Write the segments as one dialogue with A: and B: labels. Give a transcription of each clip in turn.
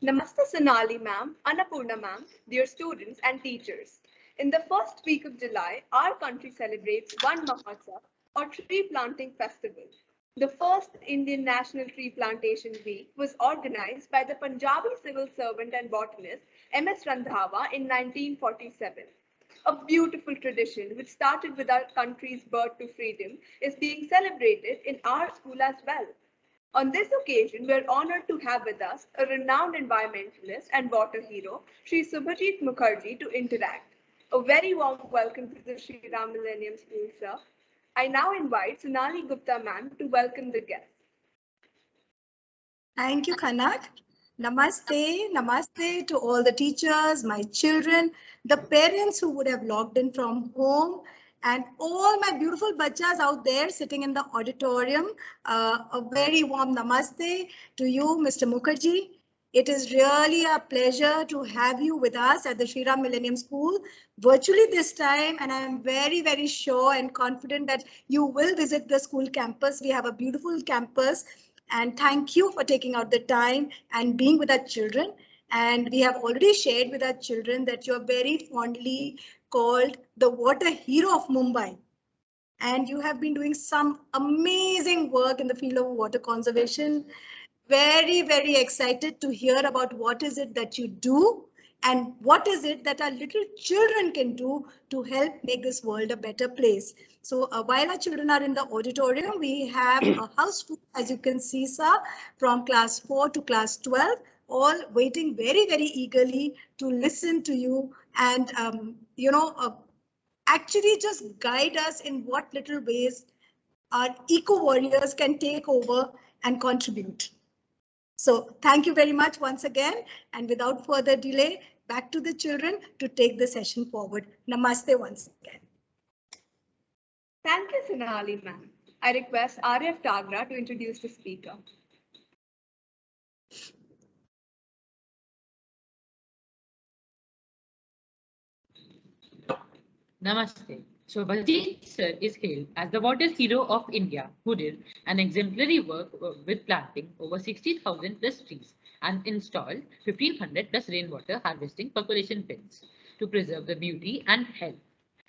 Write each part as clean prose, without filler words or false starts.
A: Namaste Sonali ma'am, Annapurna ma'am, dear students and teachers. In the first week of July, our country celebrates One Mahotsav or Tree Planting Festival. The first Indian National Tree Plantation Week was organized by the Punjabi civil servant and botanist M.S. Randhawa in 1947. A beautiful tradition which started with our country's birth to freedom is being celebrated in our school as well. On this occasion, we are honored to have with us a renowned environmentalist and water hero, Shri Subhajit Mukherjee, to interact. A very warm welcome to the Shri Ram Millennium School, sir. I now invite Sonali Gupta ma'am to welcome the guests.
B: Thank you, Kanak. Namaste, namaste to all the teachers, my children, the parents who would have logged in from home, and all my beautiful bachas out there sitting in the auditorium. A very warm namaste to you, Mr. Mukherjee. It is really a pleasure to have you with us at the Shri Ram Millennium School virtually this time. And I am very, very sure and confident that you will visit the school campus. We have a beautiful campus. And thank you for taking out the time and being with our children. And we have already shared with our children that you're very fondly called the water hero of Mumbai. And you have been doing some amazing work in the field of water conservation. Very, very excited to hear about what is it that you do and what is it that our little children can do to help make this world a better place. So while our children are in the auditorium, we have a house full, as you can see, sir, from class 4 to class 12, all waiting very, very eagerly to listen to you and, actually just guide us in what little ways our eco warriors can take over and contribute. So thank you very much once again. And without further delay, back to the children to take the session forward. Namaste once again.
A: Thank you, Sonali ma'am. I request Arif Tagra to introduce the speaker.
C: Namaste. Subhajit sir is hailed as the water hero of India, who did an exemplary work with planting over 60,000 plus trees and installed 1,500 plus rainwater harvesting percolation pits to preserve the beauty and health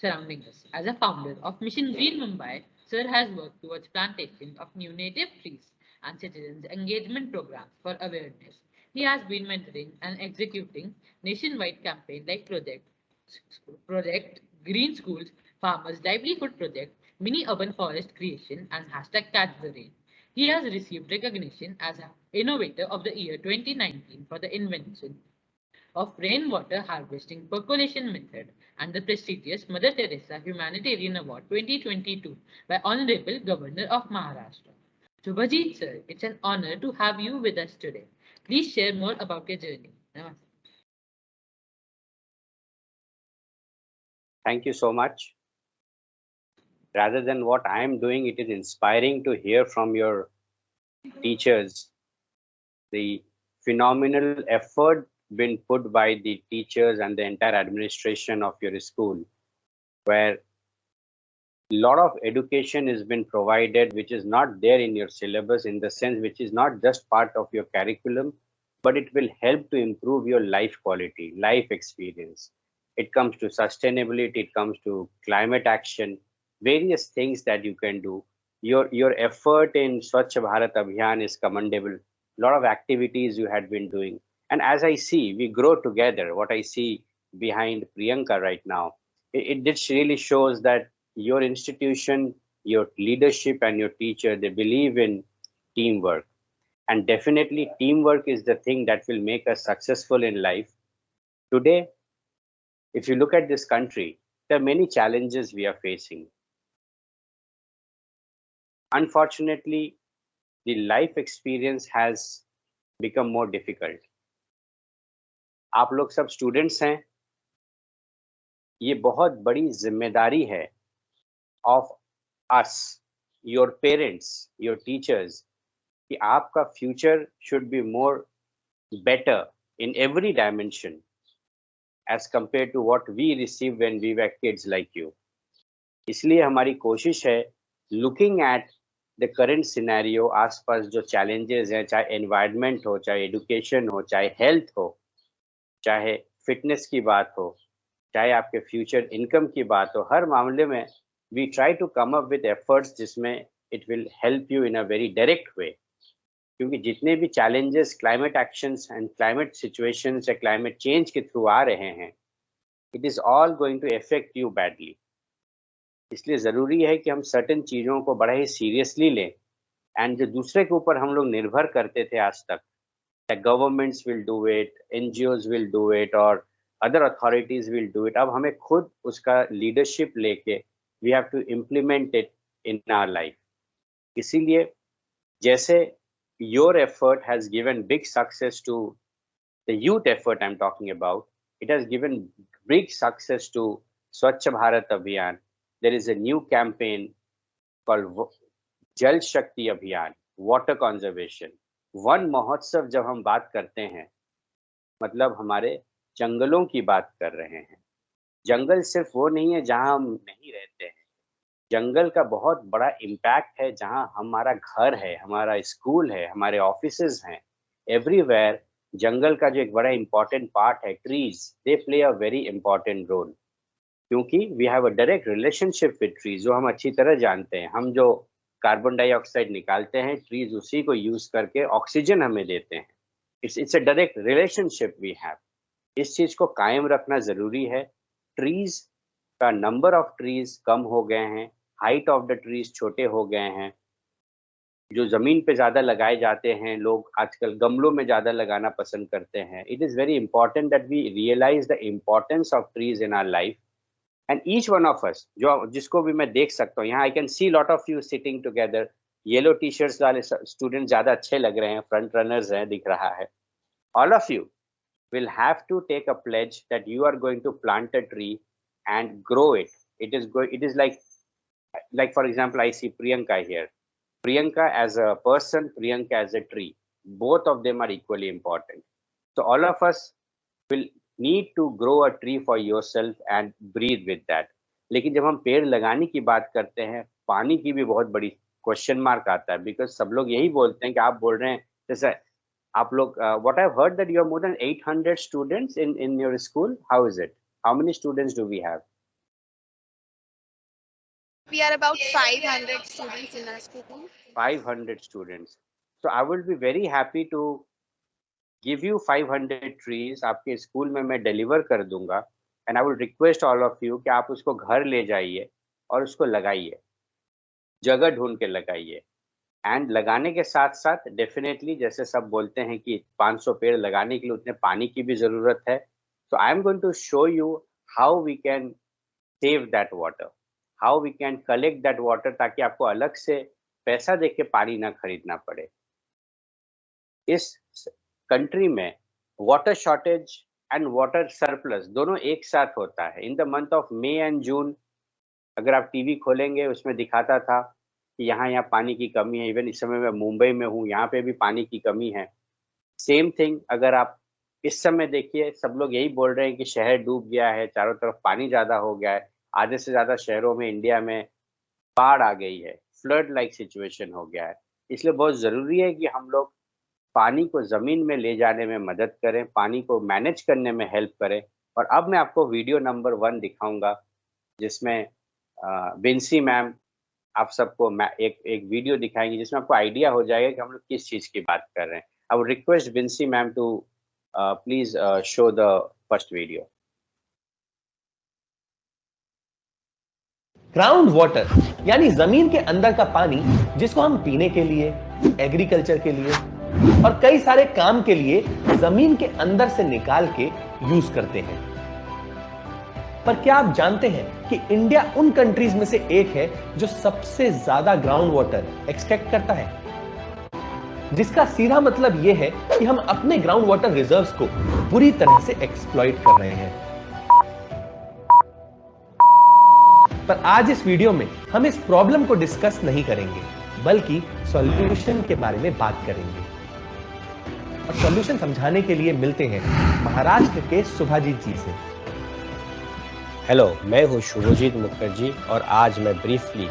C: surrounding us. As a founder of Mission Green Mumbai, sir has worked towards plantation of new native trees and citizens engagement programs for awareness. He has been mentoring and executing nationwide campaigns like Project Green Schools, Farmers Livelihood Project, Mini Urban Forest Creation, and hashtag Catch the Rain. He has received recognition as an Innovator of the Year 2019 for the invention of rainwater harvesting percolation method and the prestigious Mother Teresa Humanitarian Award 2022 by Honorable Governor of Maharashtra. Subhajit sir, it's an honor to have you with us today. Please share more about your journey. Namaste.
D: Thank you so much. Rather than what I am doing, it is inspiring to hear from your teachers the phenomenal effort been put by the teachers and the entire administration of your school, where a lot of education has been provided which is not there in your syllabus, in the sense which is not just part of your curriculum, but it will help to improve your life quality, life experience. It comes to sustainability, it comes to climate action, various things that you can do. Your effort in Swachh Bharat Abhiyan is commendable. A lot of activities you had been doing. And as I see, we grow together. What I see behind Priyanka right now, it really shows that your institution, your leadership and your teacher, they believe in teamwork. And definitely teamwork is the thing that will make us successful in life. Today, if you look at this country, there are many challenges we are facing. Unfortunately, the life experience has become more difficult. आप लोग सब students हैं, ये बहुत बड़ी जिम्मेदारी है of us, your parents, your teachers, कि आपका future should be more better in every dimension as compared to what we received when we were kids like you. इसलिए हमारी कोशिश है looking at the current scenario, आसपास जो challenges हैं, चाहे एनवायरनमेंट हो, चाहे एजुकेशन हो, चाहे हेल्थ हो, चाहे फिटनेस की बात हो, चाहे आपके फ्यूचर इनकम की बात हो, हर मामले में we try to come up with efforts जिसमें it will help you in a very direct way. क्योंकि जितने भी challenges climate actions and climate situations या क्लाइमेट चेंज के थ्रू आ रहे हैं, it is all going to affect you badly. इसलिए ज़रूरी है कि हम सर्टेन चीज़ों को बड़ा ही सीरियसली लें, एंड जो दूसरे के ऊपर हम लोग निर्भर करते थे आज तक, governments will do it, NGOs will do it और other authorities will do it, अब हमें खुद उसका लीडरशिप लेके we have to implement it in our life. इसीलिए जैसे your effort has given big success to the youth effort I am talking about, it has given big success to Swachh Bharat Abhiyan. There is a new campaign called Jal Shakti अभियान, water conservation. One महोत्सव जब हम बात करते हैं, मतलब हमारे जंगलों की बात कर रहे हैं। जंगल सिर्फ वो नहीं है जहां हम नहीं रहते हैं, जंगल का बहुत बड़ा इम्पैक्ट है जहां हमारा घर है, हमारा स्कूल है, हमारे ऑफिसेज हैं, एवरीवेयर। जंगल का जो एक बड़ा इंपॉर्टेंट पार्ट है, trees, they play a very important role, क्योंकि we have a direct relationship with trees, जो हम अच्छी तरह जानते हैं। हम जो कार्बन डाइऑक्साइड निकालते हैं, ट्रीज उसी को यूज करके ऑक्सीजन हमें देते हैं। It's a direct relationship we have. इस चीज को कायम रखना जरूरी है। ट्रीज का नंबर ऑफ ट्रीज कम हो गए हैं, हाइट ऑफ द ट्रीज छोटे हो गए हैं। जो जमीन पे ज्यादा लगाए जाते हैं, लोग आजकल गमलों में ज्यादा लगाना पसंद करते हैं। It is very important that we realise the importance of trees in our life, and each one of us, जो जिसको भी मैं देख सकता हूँ यहाँ, I can see lot of you sitting together. Yellow T shirts वाले स्टूडेंट ज्यादा अच्छे लग रहे हैं, फ्रंट रनर्स हैं, दिख रहा है। All of you will have to take a pledge that you are going to plant a tree and grow it. It is like for example, I see Priyanka here. Priyanka as a person, Priyanka as a tree. Both of them are equally important. So all of us will need to grow a tree for yourself and breathe with that. लेकिन जब हम पेड़ लगाने की बात करते हैं, पानी की भी बहुत बड़ी क्वेश्चन मार्क आता है, बिकॉज सब लोग यही बोलते हैं कि आप बोल रहे हैं जैसे आप लोग, what I've heard that you have more than 800 students in your school. How is it? How many students do we have?
E: We are about 500 students in our school.
D: 500 students. So I will be very happy to give you 500 trees. आपके school में मैं deliver कर दूंगा, and I will request all of you कि आप उसको घर ले जाइए और उसको लगाइए, जगह ढूंढ के लगाइए। एंड लगाने के साथ साथ डेफिनेटली, जैसे सब बोलते हैं कि 500 पेड़ लगाने के लिए उतने पानी की भी जरूरत है, तो I am going to show you how we can save that water, how we can collect that water, ताकि आपको अलग से पैसा दे के पानी ना खरीदना पड़े। इस कंट्री में water shortage and water surplus दोनों एक साथ होता है। In the month of May and June, अगर आप टीवी खोलेंगे उसमें दिखाता था कि यहाँ पानी की कमी है। इवन इस समय मैं मुंबई में हूँ, यहाँ पे भी पानी की कमी है। सेम थिंग अगर आप इस समय देखिए, सब लोग यही बोल रहे हैं कि शहर डूब गया है, चारों तरफ पानी ज़्यादा हो गया है, आधे से ज़्यादा शहरों में इंडिया में बाढ़ आ गई है, फ्लड लाइक सिचुएशन हो गया है। इसलिए बहुत ज़रूरी है कि हम लोग पानी को ज़मीन में ले जाने में मदद करें, पानी को मैनेज करने में हेल्प करें। और अब मैं आपको वीडियो नंबर 1 दिखाऊंगा, जिसमें बिंसी मैम आप सबको एक वीडियो दिखाएंगे, जिसमें आपको आइडिया हो जाएगा कि हम लोग किस चीज़ की बात कर रहे हैं। I would request Binsy ma'am to please show the first video.
F: Ground water यानी जमीन के अंदर का पानी, जिसको हम पीने के लिए, एग्रीकल्चर के लिए और कई सारे काम के लिए जमीन के अंदर से निकाल के यूज करते हैं। पर क्या आप जानते हैं कि इंडिया उन कंट्रीज में से एक है जो सबसे ज्यादा ग्राउंड वाटर एक्सट्रैक्ट करता है, जिसका सीधा मतलब यह है कि हम अपने ग्राउंड वाटर रिजर्व्स को पूरी तरह से एक्सप्लॉइट कर रहे हैं। पर आज इस वीडियो में हम इस प्रॉब्लम को डिस्कस नहीं करेंगे, बल्कि सॉल्यूशन के बारे में बात करेंगे। और सॉल्यूशन समझाने के लिए मिलते हैं महाराष्ट्र के सुभाजीत जी से।
G: हेलो, मैं हूं शुभजीत मुखर्जी और आज मैं ब्रीफली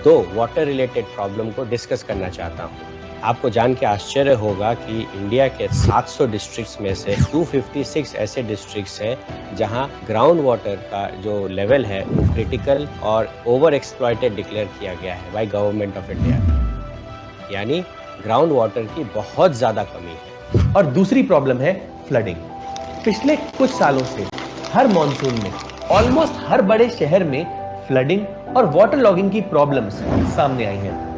D: दो वाटर रिलेटेड प्रॉब्लम को डिस्कस करना चाहता हूँ। आपको जान के आश्चर्य होगा कि इंडिया के 700 डिस्ट्रिक्ट्स में से 256 ऐसे डिस्ट्रिक्ट्स हैं जहां ग्राउंड वाटर का जो लेवल है वो क्रिटिकल और ओवर एक्सप्लॉइटेड डिक्लेयर किया गया है बाय गवर्नमेंट ऑफ इंडिया। यानी ग्राउंड वाटर की बहुत ज्यादा कमी है।
F: और दूसरी प्रॉब्लम है फ्लडिंग। पिछले कुछ सालों से हर मॉनसून में ऑलमोस्ट हर बड़े शहर में फ्लडिंग और वाटर लॉगिंग की प्रॉब्लम्स सामने आई हैं।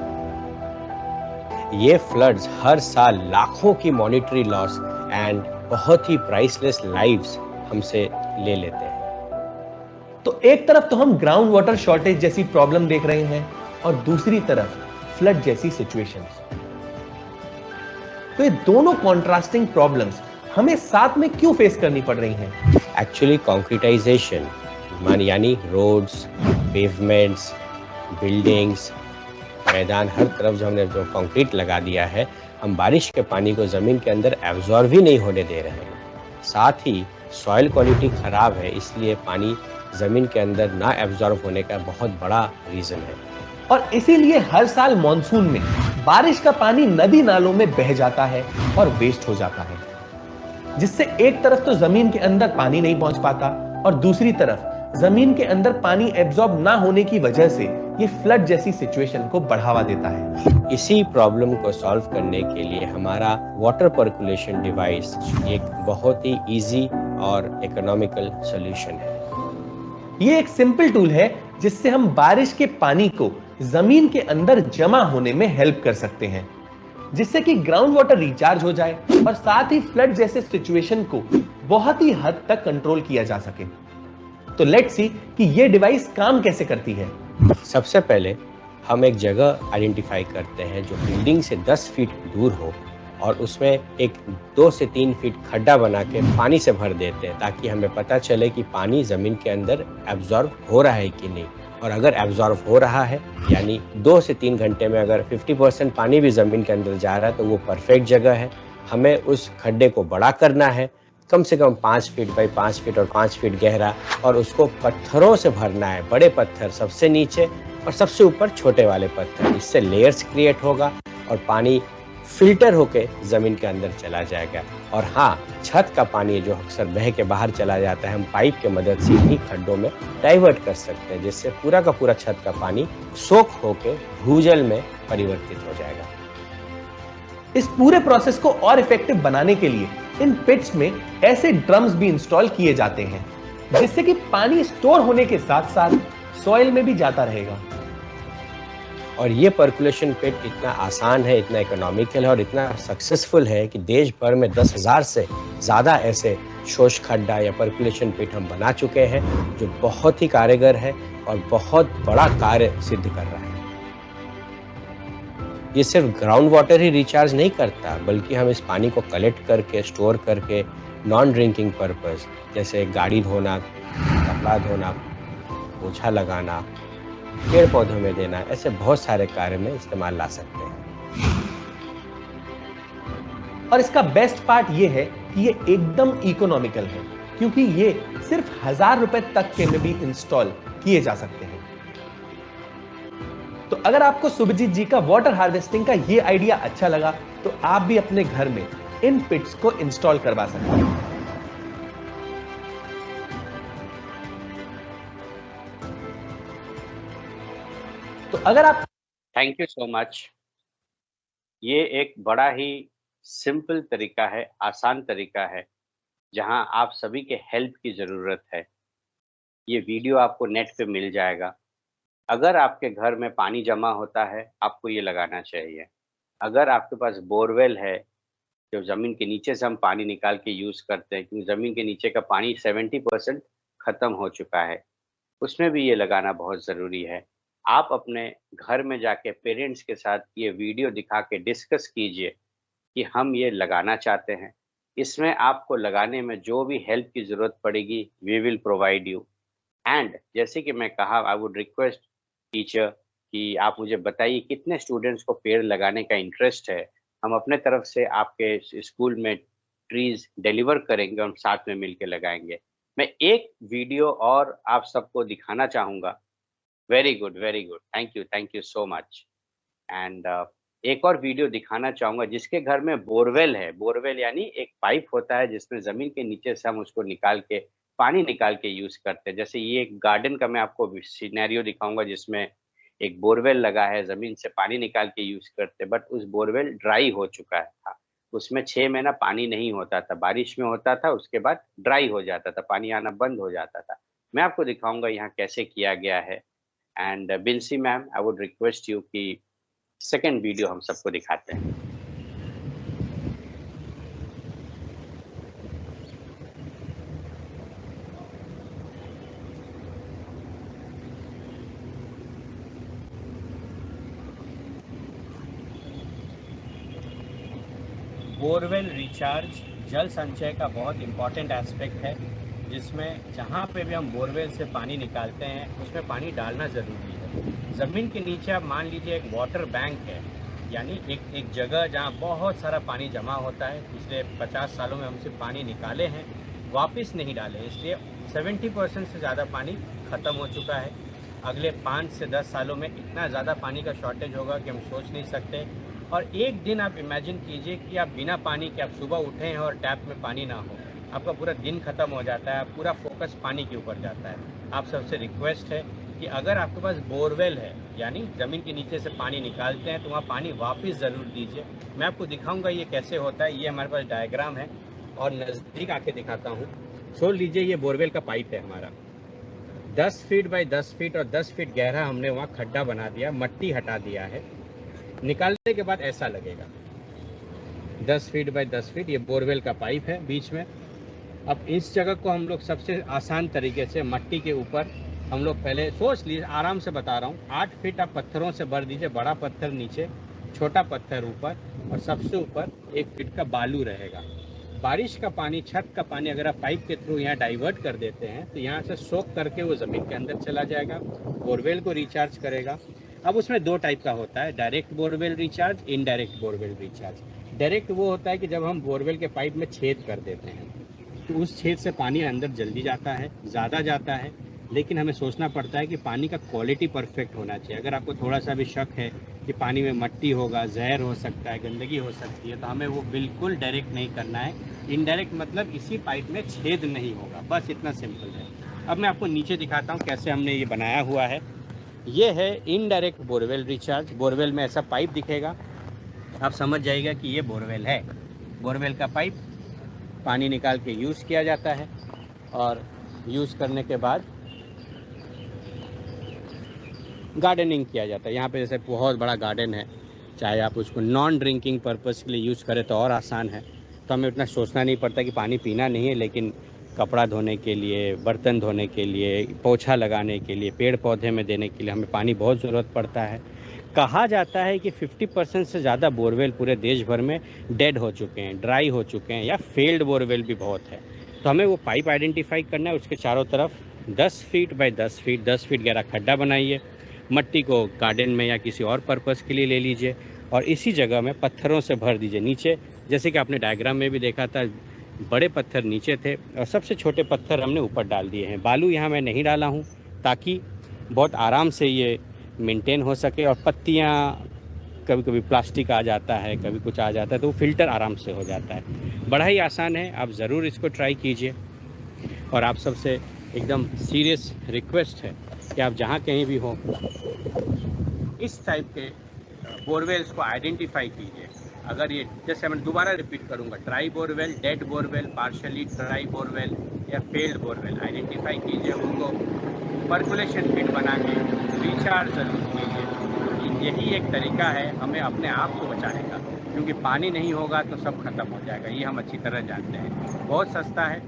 D: ये फ्लड्स हर साल लाखों की मॉनिटरी लॉस एंड बहुत ही प्राइसलेस लाइव्स हमसे ले लेते हैं।
F: तो एक तरफ तो हम ग्राउंड वाटर शॉर्टेज जैसी प्रॉब्लम देख रहे हैं और दूसरी तरफ फ्लड जैसी सिचुएशंस। तो ये दोनों कॉन्ट्रास्टिंग प्रॉब्लम्स हमें साथ में क्यों फेस करनी पड़ रही हैं?
D: एक्चुअली कॉन्क्रीटाइजेशन यानी रोड्स, पेवमेंट्स, बिल्डिंग्स, मैदान, हर तरफ जो हमने जो कंक्रीट लगा दिया है, हम बारिश के पानी को जमीन के अंदर एब्जॉर्ब ही नहीं होने दे रहे हैं। साथ ही सॉइल क्वालिटी खराब है, इसलिए पानी जमीन के अंदर ना एब्जॉर्ब होने का बहुत बड़ा रीजन है।
F: और इसीलिए हर साल मॉनसून में बारिश का पानी नदी नालों में बह जाता है और वेस्ट हो जाता है, जिससे एक तरफ तो जमीन के अंदर पानी नहीं पहुंच पाता और दूसरी तरफ जमीन के अंदर पानी एब्जॉर्ब ना होने की वजह से ये फ्लड जैसी सिचुएशन को बढ़ावा देता है।
D: इसी प्रॉब्लम को सॉल्व करने के लिए हमारा वाटर पर्कुलेशन डिवाइस एक बहुत ही इजी और इकोनॉमिकल सॉल्यूशन है।
F: ये एक सिंपल टूल है जिससे हम बारिश के पानी को जमीन के अंदर जमा होने में हेल्प कर सकते हैं, जिससे कि ग्राउंड वाटर रिचार्ज हो जाए और साथ ही फ्लड जैसे सिचुएशन को बहुत ही हद तक कंट्रोल किया जा सके। तो लेट्स सी कि ये डिवाइस काम कैसे करती है।
D: सबसे पहले हम एक जगह आइडेंटिफाई करते हैं जो बिल्डिंग से 10 फीट दूर हो और उसमें एक 2 से 3 फीट खड्डा बना के पानी से भर देते हैं, ताकि हमें पता चले कि पानी जमीन के अंदर एब्जॉर्ब हो रहा है कि नहीं। और अगर एब्जॉर्ब हो रहा है, यानी 2 से 3 घंटे में अगर 50% पानी भी जमीन के अंदर जा रहा है, तो वो परफेक्ट जगह है। हमें उस खड्डे को बड़ा करना है, कम से कम 5 फीट बाई 5 फीट और 5 फीट गहरा, और उसको पत्थरों से भरना है। बड़े पत्थर सबसे नीचे और सबसे ऊपर छोटे वाले पत्थर। इससे लेयर्स क्रिएट होगा और पानी फिल्टर होके जमीन के अंदर चला जाएगा। और हाँ, छत का पानी जो अक्सर बह के बाहर चला जाता है, हम पाइप के मदद से इन्हीं खड्डों में डाइवर्ट कर सकते हैं, जिससे पूरा का पूरा छत का पानी सोख होके भूजल में परिवर्तित हो जाएगा।
F: इस पूरे प्रोसेस को और इफेक्टिव बनाने के लिए इन पिट्स में ऐसे ड्रम्स भी इंस्टॉल किए जाते हैं, जिससे कि पानी स्टोर होने के साथ साथ सॉइल में भी जाता रहेगा।
D: और ये पर्कुलेशन पिट इतना आसान है, इतना इकोनॉमिकल है और इतना सक्सेसफुल है कि देश भर में 10,000 से ज़्यादा ऐसे शोष खड्डा या पर्कुलेशन पिट हम बना चुके हैं, जो बहुत ही कारगर है और बहुत बड़ा कार्य सिद्ध कर रहा है। ये सिर्फ ग्राउंड वाटर ही रिचार्ज नहीं करता, बल्कि हम इस पानी को कलेक्ट करके, स्टोर करके नॉन ड्रिंकिंग पर्पस, जैसे गाड़ी धोना, कपड़ा धोना, पोछा लगाना, पेड़ पौधों में देना, ऐसे बहुत सारे कार्य में इस्तेमाल ला सकते हैं।
F: और इसका बेस्ट पार्ट ये है कि ये एकदम इकोनॉमिकल है, क्योंकि ये सिर्फ 1000 रुपए तक के में भी इंस्टॉल किए जा सकते हैं। तो अगर आपको सुभजीत जी का वाटर हार्वेस्टिंग का ये आइडिया अच्छा लगा, तो आप भी अपने घर में इन पिट्स को इंस्टॉल करवा सकते हैं। तो अगर आप
D: थैंक यू सो मच। ये एक बड़ा ही सिंपल तरीका है, आसान तरीका है, जहां आप सभी के हेल्प की ज़रूरत है। ये वीडियो आपको नेट पे मिल जाएगा। अगर आपके घर में पानी जमा होता है, आपको ये लगाना चाहिए। अगर आपके पास बोरवेल है, जो ज़मीन के नीचे से हम पानी निकाल के यूज़ करते हैं, क्योंकि ज़मीन के नीचे का पानी 70% ख़त्म हो चुका है, उसमें भी ये लगाना बहुत ज़रूरी है। आप अपने घर में जाके पेरेंट्स के साथ ये वीडियो दिखा के डिस्कस कीजिए कि हम ये लगाना चाहते हैं। इसमें आपको लगाने में जो भी हेल्प की ज़रूरत पड़ेगी, we will provide you. And जैसे कि मैं कहा, आई वुड रिक्वेस्ट टीचर कि आप मुझे बताइए कितने स्टूडेंट्स को पेड़ लगाने का इंटरेस्ट है। हम अपने तरफ से आपके स्कूल में ट्रीज डिलीवर करेंगे, हम साथ में मिलकर लगाएंगे। मैं एक वीडियो और आप सबको दिखाना चाहूँगा। Very good, very good, thank you so much. And एक और वीडियो दिखाना चाहूंगा जिसके घर में बोरवेल है। बोरवेल यानी एक पाइप होता है जिसमें जमीन के नीचे से हम उसको निकाल के पानी निकाल के यूज करते हैं। जैसे ये एक गार्डन का मैं आपको सिनेरियो दिखाऊंगा जिसमें एक बोरवेल लगा है, जमीन से पानी निकाल के यूज करते, बट उस बोरवेल ड्राई हो चुका था। उसमें 6 महीना पानी नहीं होता था, बारिश में होता था, उसके बाद ड्राई हो जाता था, पानी आना बंद हो जाता था। मैं आपको दिखाऊंगा यहाँ कैसे किया गया है। And Binsy ma'am, I would request you कि सेकेंड वीडियो हम सबको दिखाते हैं।
G: बोरवेल रिचार्ज जल संचय का बहुत इम्पॉर्टेंट एस्पेक्ट है, जिसमें जहाँ पे भी हम बोरवेल से पानी निकालते हैं उसमें पानी डालना ज़रूरी है। ज़मीन के नीचे आप मान लीजिए एक वाटर बैंक है, यानी एक जगह जहाँ बहुत सारा पानी जमा होता है। पिछले 50 सालों में हम सिर्फ पानी निकाले हैं, वापस नहीं डाले, इसलिए 70% से ज़्यादा पानी ख़त्म हो चुका है। अगले 5 से 10 सालों में इतना ज़्यादा पानी का शॉर्टेज होगा कि हम सोच नहीं सकते। और एक दिन आप इमेजिन कीजिए कि आप बिना पानी के आप सुबह उठे हैं और टैप में पानी ना हो, आपका पूरा दिन खत्म हो जाता है, पूरा फोकस पानी के ऊपर जाता है। आप सबसे रिक्वेस्ट है कि अगर आपके पास बोरवेल है, यानी ज़मीन के नीचे से पानी निकालते हैं, तो वहाँ पानी वापस ज़रूर दीजिए। मैं आपको दिखाऊंगा ये कैसे होता है। ये हमारे पास डायग्राम है और नज़दीक आके दिखाता हूँ। छोड़ लीजिए, ये बोरवेल का पाइप है हमारा, 10 फीट बाई 10 फीट और 10 फीट गहरा हमने वहाँ खड्डा बना दिया, मट्टी हटा दिया है। निकालने के बाद ऐसा लगेगा, 10 फीट बाई 10 फीट ये बोरवेल का पाइप है बीच में। अब इस जगह को हम लोग सबसे आसान तरीके से मट्टी के ऊपर हम लोग पहले सोच लीजिए, आराम से बता रहा हूँ, 8 फीट आप पत्थरों से भर दीजिए, बड़ा पत्थर नीचे, छोटा पत्थर ऊपर, और सबसे ऊपर 1 फीट का बालू रहेगा। बारिश का पानी, छत का पानी अगर आप पाइप के थ्रू यहाँ डाइवर्ट कर देते हैं तो यहाँ से सोख करके वो ज़मीन के अंदर चला जाएगा, बोरवेल को रिचार्ज करेगा। अब उसमें 2 टाइप का होता है, direct borewell recharge, indirect borewell recharge. Direct वो होता है कि जब हम बोरवेल के पाइप में छेद कर देते हैं तो उस छेद से पानी अंदर जल्दी जाता है, ज़्यादा जाता है, लेकिन हमें सोचना पड़ता है कि पानी का क्वालिटी परफेक्ट होना चाहिए। अगर आपको थोड़ा सा भी शक है कि पानी में मट्टी होगा, जहर हो सकता है, गंदगी हो सकती है, तो हमें वो बिल्कुल डायरेक्ट नहीं करना है। इनडायरेक्ट मतलब इसी पाइप में छेद नहीं होगा, बस इतना सिंपल है। अब मैं आपको नीचे दिखाता हूँ कैसे हमने ये बनाया हुआ है। ये है इनडायरेक्ट बोरवेल रिचार्ज। बोरवेल में ऐसा पाइप दिखेगा, आप समझ जाइएगा कि ये बोरवेल है। बोरवेल का पाइप पानी निकाल के यूज़ किया जाता है और यूज़ करने के बाद गार्डनिंग किया जाता है। यहाँ पे जैसे बहुत बड़ा गार्डन है, चाहे आप उसको नॉन ड्रिंकिंग पर्पस के लिए यूज़ करें तो और आसान है, तो हमें उतना सोचना नहीं पड़ता कि पानी पीना नहीं है, लेकिन कपड़ा धोने के लिए, बर्तन धोने के लिए, पोछा लगाने के लिए, पेड़ पौधे में देने के लिए हमें पानी बहुत ज़रूरत पड़ता है। कहा जाता है कि 50% से ज़्यादा बोरवेल पूरे देश भर में डेड हो चुके हैं, ड्राई हो चुके हैं, या फेल्ड बोरवेल भी बहुत है। तो हमें वो पाइप आइडेंटिफाई करना है, उसके चारों तरफ 10 फीट बाई 10 फीट 10 फीट गहरा खड्डा बनाइए, मट्टी को गार्डन में या किसी और पर्पस के लिए ले लीजिए और इसी जगह में पत्थरों से भर दीजिए नीचे। जैसे कि आपने डायग्राम में भी देखा था, बड़े पत्थर नीचे थे और सबसे छोटे पत्थर हमने ऊपर डाल दिए हैं। बालू यहाँ मैं नहीं डाला हूँ ताकि बहुत आराम से ये मेंटेन हो सके, और पत्तियाँ, कभी कभी प्लास्टिक आ जाता है, कभी कुछ आ जाता है, तो वो फिल्टर आराम से हो जाता है। बड़ा ही आसान है, आप ज़रूर इसको ट्राई कीजिए। और आप सबसे एकदम सीरियस रिक्वेस्ट है कि आप जहाँ कहीं भी हो, इस टाइप के बोरवेल्स को आइडेंटिफाई कीजिए। अगर ये, जैसे मैं दोबारा रिपीट करूँगा, dry borewell, dead borewell, partially dry borewell या फेल्ड बोरवेल आइडेंटिफाई कीजिए, उनको पर्कुलेशन पिट बना के रिचार्ज जरूर कीजिए। यही एक तरीका है हमें अपने आप को बचाने का, क्योंकि पानी नहीं होगा तो सब खत्म हो जाएगा, ये हम अच्छी तरह जानते हैं। बहुत सस्ता है,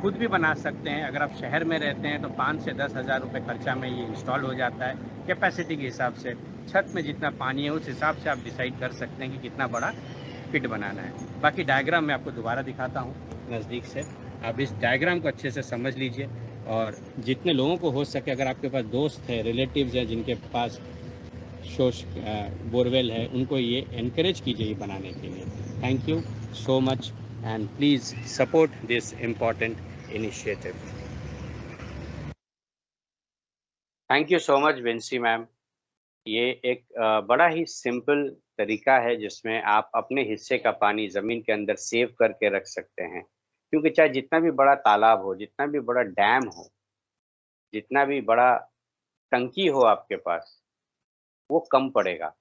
G: खुद भी बना सकते हैं। अगर आप शहर में रहते हैं तो 5 से 10 हज़ार रुपये खर्चा में ये इंस्टॉल हो जाता है। कैपेसिटी के हिसाब से, छत में जितना पानी है उस हिसाब से आप डिसाइड कर सकते हैं कि कितना बड़ा पिट बनाना है। बाकी डायग्राम मैं आपको दोबारा दिखाता हूँ नज़दीक से, आप इस डायग्राम को अच्छे से समझ लीजिए। और जितने लोगों को हो सके, अगर आपके पास दोस्त है, रिलेटिव्स हैं जिनके पास बोरवेल है, उनको ये एनकरेज कीजिए ये बनाने के लिए। Thank you so much and please support this important initiative.
D: Thank you so much Vinci ma'am. ये एक बड़ा ही सिंपल तरीका है जिसमें आप अपने हिस्से का पानी जमीन के अंदर सेव करके रख सकते हैं, क्योंकि चाहे जितना भी बड़ा तालाब हो, जितना भी बड़ा डैम हो, जितना भी बड़ा टंकी हो आपके पास, वो कम पड़ेगा।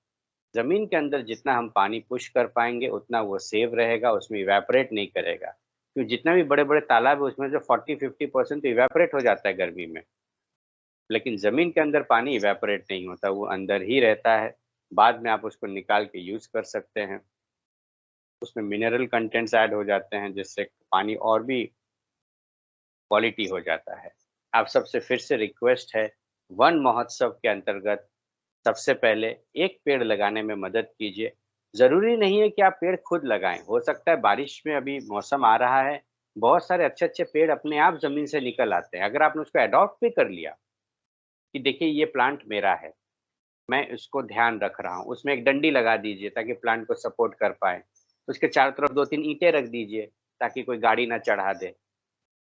D: जमीन के अंदर जितना हम पानी पुश कर पाएंगे उतना वो सेव रहेगा, उसमें इवेपोरेट नहीं करेगा। क्योंकि जितना भी बड़े बड़े तालाब है उसमें जो 40-50% तो इवेपोरेट हो जाता है गर्मी में, लेकिन जमीन के अंदर पानी इवेपोरेट नहीं होता, वो अंदर ही रहता है। बाद में आप उसको निकाल के यूज कर सकते हैं। उसमें मिनरल कंटेंट्स ऐड हो जाते हैं जिससे पानी और भी क्वालिटी हो जाता है। आप सबसे फिर से रिक्वेस्ट है, वन महोत्सव के अंतर्गत सबसे पहले एक पेड़ लगाने में मदद कीजिए। जरूरी नहीं है कि आप पेड़ खुद लगाएं, हो सकता है बारिश में अभी मौसम आ रहा है, बहुत सारे अच्छे अच्छे पेड़ अपने आप जमीन से निकल आते हैं। अगर आपने उसको अडॉप्ट भी कर लिया कि देखिए ये प्लांट मेरा है, मैं इसको ध्यान रख रहा हूँ, उसमें एक डंडी लगा दीजिए ताकि प्लांट को सपोर्ट कर पाए। उसके चारों तरफ 2-3 ईंटें रख दीजिए ताकि कोई गाड़ी ना चढ़ा दे,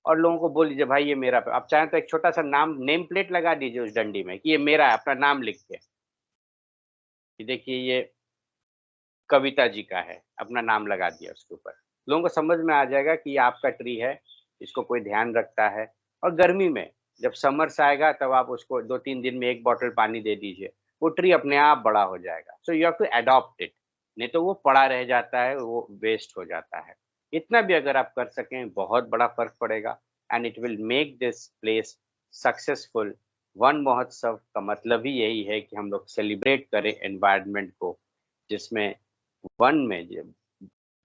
D: और लोगों को बोल दीजिए भाई ये मेरा। आप चाहें तो एक छोटा सा नेम प्लेट लगा दीजिए उस डंडी में कि ये मेरा है, अपना नाम लिख के कि देखिए ये कविता जी का है, अपना नाम लगा दिया उसके ऊपर। लोगों को समझ में आ जाएगा कि ये आपका ट्री है, इसको कोई ध्यान रखता है। और गर्मी में जब समर्स आएगा तब आप उसको 2-3 दिन में 1 बॉटल पानी दे दीजिए, वो ट्री अपने आप बड़ा हो जाएगा। So you have to adopt it, नहीं तो वो पड़ा रह जाता है, वो वेस्ट हो जाता है। इतना भी अगर आप कर सकें बहुत बड़ा फर्क पड़ेगा, and it will make this place successful. One महोत्सव का मतलब ही यही है कि हम लोग सेलिब्रेट करें एनवायरनमेंट को, जिसमें वन में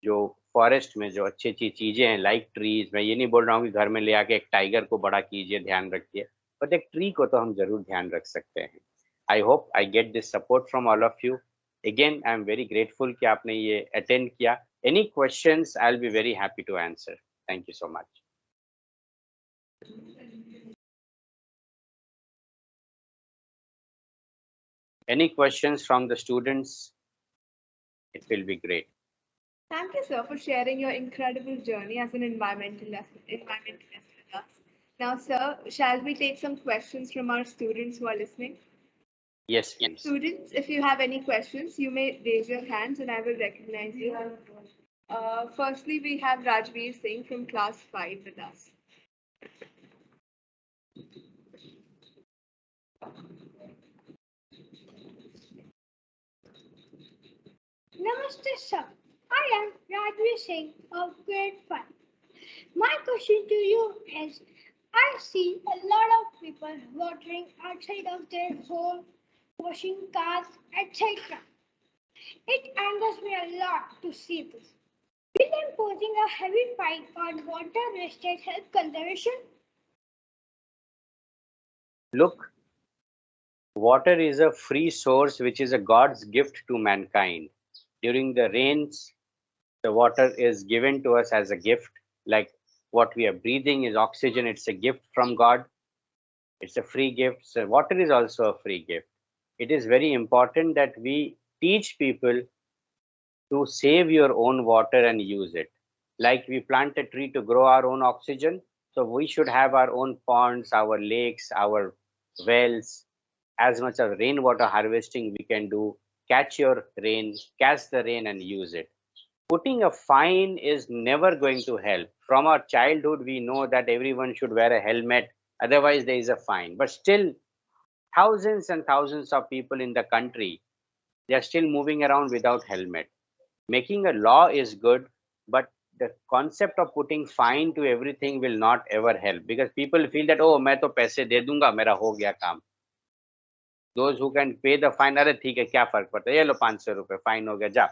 D: जो फॉरेस्ट में जो अच्छी अच्छी चीजें हैं लाइक ट्रीज। मैं ये नहीं बोल रहा हूँ कि घर में ले आके एक टाइगर को बड़ा कीजिए, ध्यान रखिए, बट एक ट्री को तो हम जरूर ध्यान रख सकते हैं। I hope I get this support from all of you. Again I am very grateful कि आपने ये अटेंड किया। Any questions I will be very happy to answer. Thank you so much. Any questions from the students? It will be great.
A: Thank you, sir, for sharing your incredible journey as an environmentalist with us. Now, sir, shall we take some questions from our students who are listening?
D: Yes, please.
A: Students, if you have any questions, you may raise your hands and I will recognize you. Firstly, we have Rajveer Singh from class 5 with us.
H: Namaste, sir. I am Rajveer Singh of grade 5. My question to you is, I see a lot of people watering outside of their home, washing cars, etc. It angers me a lot to see this. Will imposing a heavy fine on water wastage help conservation?
D: Look, water is a free source which is a God's gift to mankind. During the rains, the water is given to us as a gift. Like what we are breathing is oxygen, it's a gift from God. It's a free gift. So water is also a free gift. It is very important that we teach people to save your own water and use it. Like we plant a tree to grow our own oxygen, so we should have our own ponds, our lakes, our wells, as much of rainwater harvesting we can do. Catch your rain, catch the rain and use it. Putting a fine is never going to help. From our childhood, we know that everyone should wear a helmet, otherwise there is a fine. But still, thousands and thousands of people in the country, they are still moving around without helmet. Making a law is good, but the concept of putting fine to everything will not ever help, because people feel that, oh, मैं तो पैसे दे दूंगा, मेरा हो गया काम. Those who can pay the fine, अरे ठीक है क्या फर्क पड़ता है, ये लो 500 रुपए फाइन हो गया जा.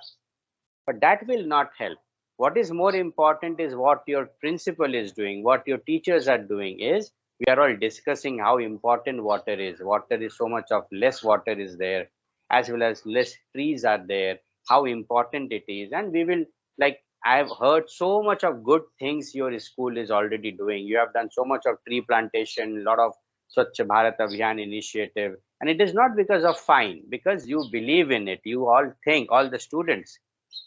D: But that will not help. What is more important is what your principal is doing, what your teachers are doing. Is we are all discussing how important water is. Water is so much of less water is there, as well as less trees are there, how important it is. And we will, like, I've heard so much of good things your school is already doing. You have done so much of tree plantation, a lot of Swachh Bharat Abhiyan initiative. And it is not because of fine, because you believe in it. You all think, all the students,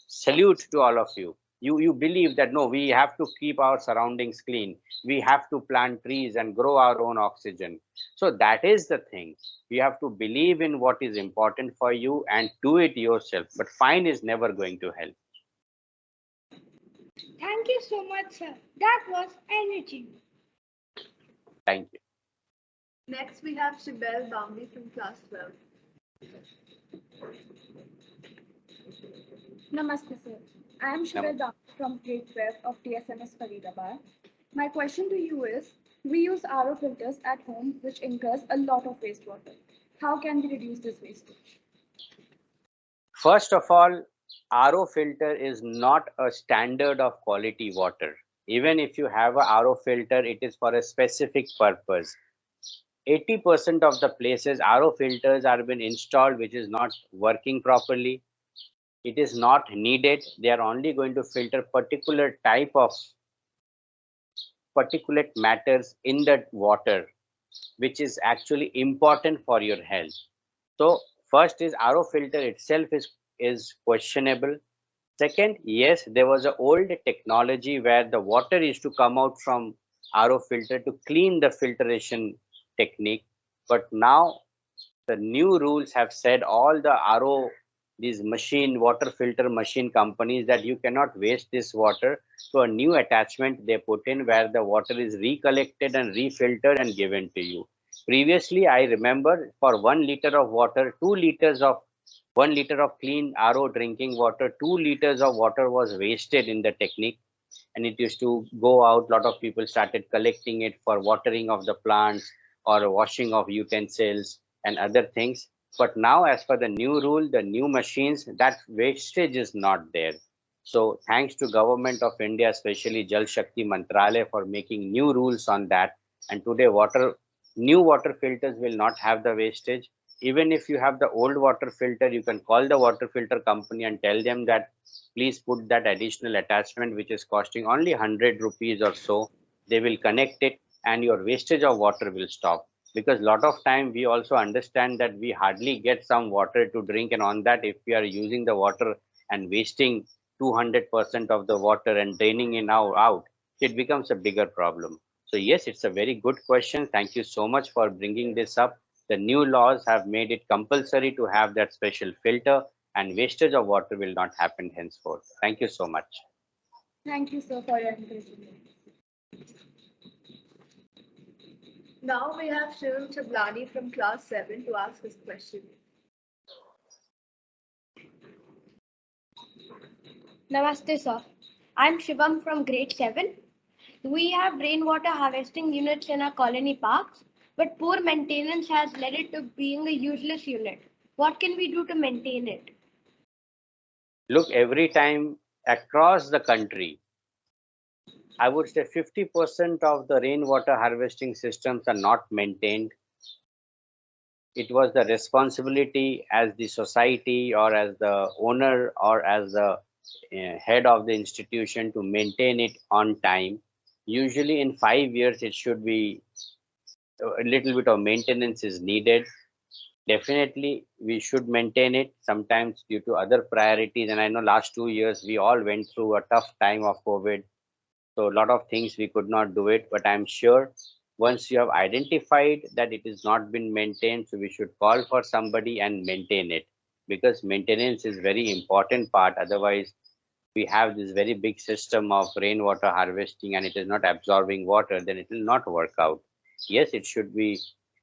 D: salute to all of you. You believe that no, we have to keep our surroundings clean, we have to plant trees and grow our own oxygen. So that is the thing. You have to believe in what is important for you and do it yourself, but fine is never going to help.
H: Thank you so much, sir. That was enriching.
D: Thank you.
A: Next, we have Shibel Bambi from class 12.
I: Namaste, sir. I am Shri Paryavaran Utsav from grade 12 of TSMS Faridabad. My question to you is, we use RO filters at home, which incurs a lot of wastewater. How can we reduce this wastage?
D: First of all, RO filter is not a standard of quality water. Even if you have a RO filter, it is for a specific purpose. 80% of the places RO filters are been installed which is not working properly. It is not needed. They are only going to filter particular type of particulate matters in the water, which is actually important for your health. So first is RO filter itself is questionable. Second, yes, there was an old technology where the water is to come out from RO filter to clean the filtration technique. But now the new rules have said all the RO, these water filter machine companies, that you cannot waste this water. So a new attachment they put in where the water is recollected and refiltered and given to you. Previously, I remember for 1 liter of water, 2 liters of 1 liter of clean RO drinking water, 2 liters of water was wasted in the technique. And it used to go out. A lot of people started collecting it for watering of the plants or washing of utensils and other things. But now, as per the new rule, the new machines, that wastage is not there. So thanks to Government of India, especially Jal Shakti Mantralaya, for making new rules on that. And today new water filters will not have the wastage. Even if you have the old water filter, you can call the water filter company and tell them that please put that additional attachment which is costing only 100 rupees or so. They will connect it and your wastage of water will stop. Because a lot of time we also understand that we hardly get some water to drink, and on that if we are using the water and wasting 200% of the water and draining it out, it becomes a bigger problem. So yes, it's a very good question. Thank you so much for bringing this up. The new laws have made it compulsory to have that special filter, and wastage of water will not happen henceforth. Thank you so much.
I: Thank you, sir, for your encouragement.
A: Now we have Shivam Chablani from class 7 to ask his question.
J: Namaste, sir. I'm Shivam from grade 7. We have rainwater harvesting units in our colony parks, but poor maintenance has led it to being a useless unit. What can we do to maintain it?
D: Look, every time across the country, I would say 50% of the rainwater harvesting systems are not maintained. It was the responsibility as the society or as the owner or as the head of the institution to maintain it on time. Usually in 5 years, it should be a little bit of maintenance is needed. Definitely, we should maintain it sometimes due to other priorities. And I know last 2 years, we all went through a tough time of COVID. So a lot of things we could not do it, but I'm sure once you have identified that it is not been maintained, so we should call for somebody and maintain it, because maintenance is very important part. Otherwise, we have this very big system of rainwater harvesting and it is not absorbing water, then it will not work out. Yes, it should be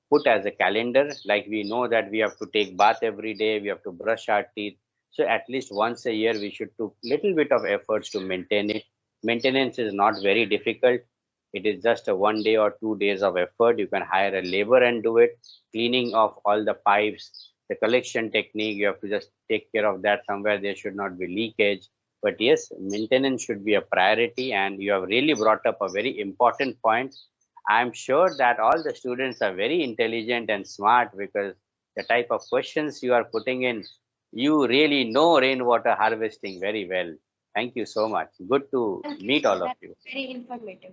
D: put as a calendar, like we know that we have to take bath every day, we have to brush our teeth. So at least once a year, we should do little bit of efforts to maintain it. Maintenance is not very difficult. It is just a 1 day or 2 days of effort. You can hire a labor and do it. Cleaning of all the pipes, the collection technique, you have to just take care of that. Somewhere there should not be leakage. But yes, maintenance should be a priority, and you have really brought up a very important point. I'm sure that all the students are very intelligent and smart, because the type of questions you are putting in, you really know rainwater harvesting very well. Thank you so much. Good to meet all of you.
J: Very informative.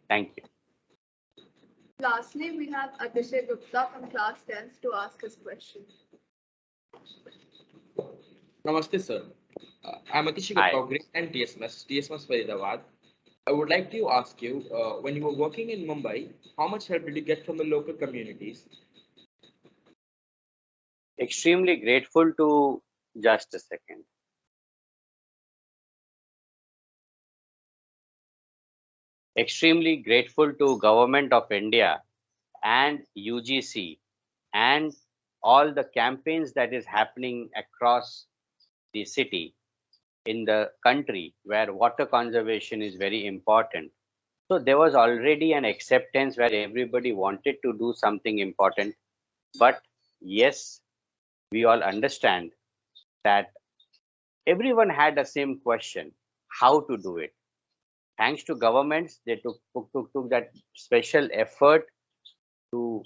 D: Thank you.
A: Lastly, we have Atishay Gupta from class 10th to ask his question.
K: Namaste, sir. I'm Atish
D: Hi.
K: of Green and TSMS Faridabad. I would like to ask you, when you were working in Mumbai, how much help did you get from the local communities?
D: Extremely grateful to, just a second. Extremely grateful to Government of India and UGC and all the campaigns that is happening across the city in the country where water conservation is very important. So there was already an acceptance where everybody wanted to do something important. But yes, we all understand that everyone had the same question, how to do it. Thanks to governments, they took that special effort to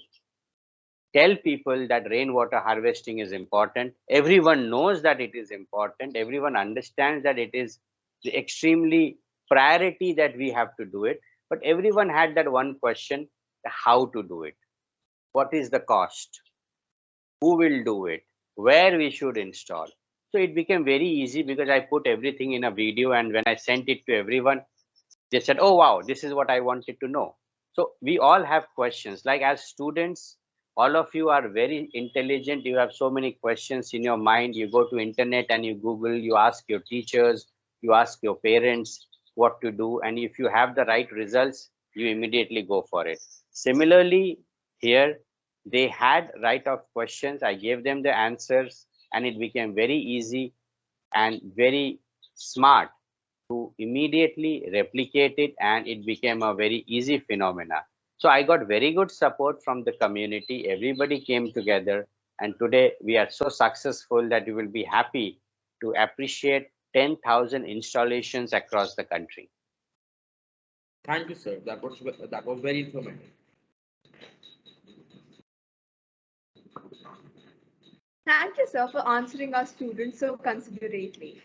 D: tell people that rainwater harvesting is important. Everyone knows that it is important. Everyone understands that it is the extremely priority that we have to do it. But everyone had that one question, how to do it. What is the cost? Who will do it? Where we should install? So it became very easy because I put everything in a video, and when I sent it to everyone, they said, oh wow, this is what I wanted to know. So we all have questions. Like as students, all of you are very intelligent. You have so many questions in your mind. You go to internet and you Google, you ask your teachers, you ask your parents what to do. And if you have the right results, you immediately go for it. Similarly, here, they had right of questions. I gave them the answers and it became very easy and very smart to immediately replicate it, and it became a very easy phenomena. So I got very good support from the community. Everybody came together, and today we are so successful that we will be happy to appreciate 10,000 installations across the country.
K: Thank you, sir. That was very informative.
A: Thank you, sir, for answering our students so considerately.